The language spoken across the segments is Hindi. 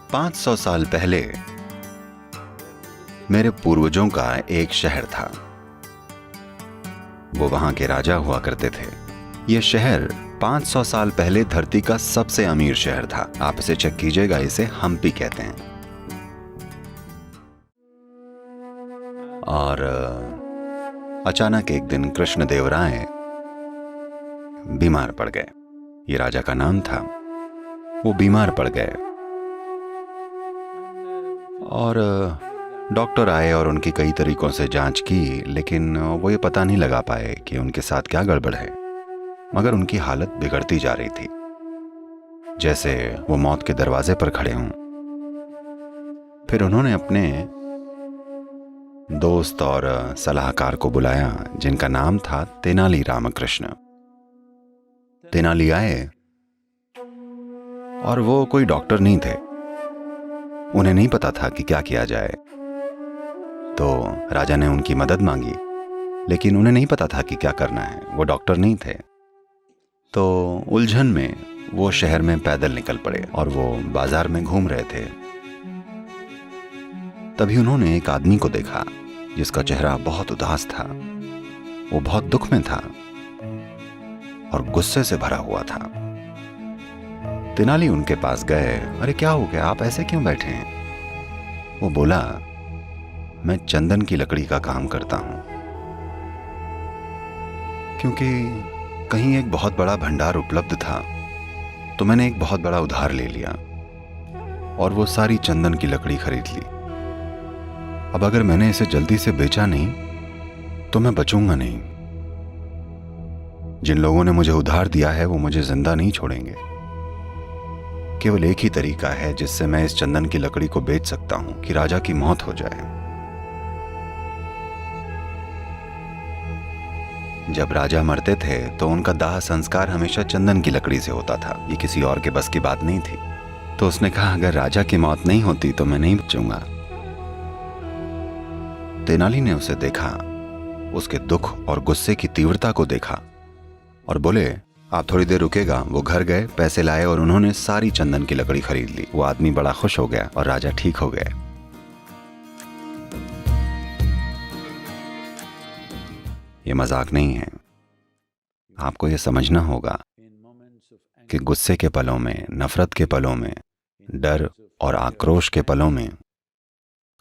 500 साल पहले मेरे पूर्वजों का एक शहर था। वो वहां के राजा हुआ करते थे। यह शहर 500 साल पहले धरती का सबसे अमीर शहर था। आप इसे चेक कीजिएगा, इसे हम्पी कहते हैं। और अचानक एक दिन कृष्णदेवराय बीमार पड़ गए। ये राजा का नाम था। वो बीमार पड़ गए और डॉक्टर आए और उनकी कई तरीकों से जांच की, लेकिन वो ये पता नहीं लगा पाए कि उनके साथ क्या गड़बड़ है। मगर उनकी हालत बिगड़ती जा रही थी, जैसे वो मौत के दरवाजे पर खड़े हों। फिर उन्होंने अपने दोस्त और सलाहकार को बुलाया, जिनका नाम था तेनाली रामकृष्ण। तेनाली आए और वो कोई डॉक्टर नहीं थे। उन्हें नहीं पता था कि क्या किया जाए। तो राजा ने उनकी मदद मांगी, लेकिन उन्हें नहीं पता था कि क्या करना है। वो डॉक्टर नहीं थे। तो उलझन में वो शहर में पैदल निकल पड़े और वो बाजार में घूम रहे थे। तभी उन्होंने एक आदमी को देखा जिसका चेहरा बहुत उदास था। वो बहुत दुख में था और गुस्से से भरा हुआ था। तेनाली उनके पास गए। अरे क्या हो गया, आप ऐसे क्यों बैठे हैं? वो बोला, मैं चंदन की लकड़ी का काम करता हूं, क्योंकि कहीं एक बहुत बड़ा भंडार उपलब्ध था, तो मैंने एक बहुत बड़ा उधार ले लिया और वो सारी चंदन की लकड़ी खरीद ली। अब अगर मैंने इसे जल्दी से बेचा नहीं तो मैं बचूंगा नहीं। जिन लोगों ने मुझे उधार दिया है वो मुझे जिंदा नहीं छोड़ेंगे। केवल एक ही तरीका है जिससे मैं इस चंदन की लकड़ी को बेच सकता हूं कि राजा की मौत हो जाए। जब राजा मरते थे तो उनका दाह संस्कार हमेशा चंदन की लकड़ी से होता था। ये किसी और के बस की बात नहीं थी। तो उसने कहा, अगर राजा की मौत नहीं होती तो मैं नहीं बचूंगा। तेनाली ने उसे देखा, उसके दुख और गुस्से की तीव्रता को देखा और बोले, आप थोड़ी देर रुकेगा। वो घर गए, पैसे लाए और उन्होंने सारी चंदन की लकड़ी खरीद ली। वो आदमी बड़ा खुश हो गया और राजा ठीक हो गए। ये मजाक नहीं है। आपको ये समझना होगा कि गुस्से के पलों में, नफरत के पलों में, डर और आक्रोश के पलों में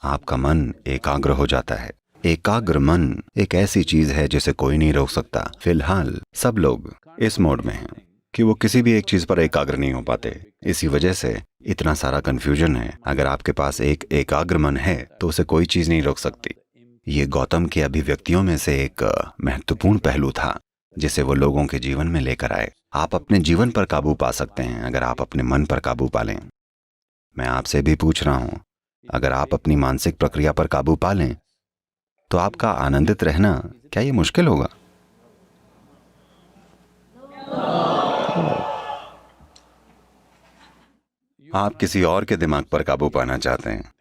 आपका मन एकाग्र हो जाता है। एकाग्र मन एक ऐसी चीज है जिसे कोई नहीं रोक सकता। फिलहाल सब लोग इस मोड में हैं कि वो किसी भी एक चीज पर एकाग्र नहीं हो पाते। इसी वजह से इतना सारा कंफ्यूजन है। अगर आपके पास एक एकाग्र मन है तो उसे कोई चीज नहीं रोक सकती। ये गौतम की अभिव्यक्तियों में से एक महत्वपूर्ण पहलू था जिसे वो लोगों के जीवन में लेकर आए। आप अपने जीवन पर काबू पा सकते हैं अगर आप अपने मन पर काबू पा लें। मैं आपसे भी पूछ रहा हूं, अगर आप अपनी मानसिक प्रक्रिया पर काबू पा लें तो आपका आनंदित रहना क्या ये मुश्किल होगा? आप किसी और के दिमाग पर काबू पाना चाहते हैं।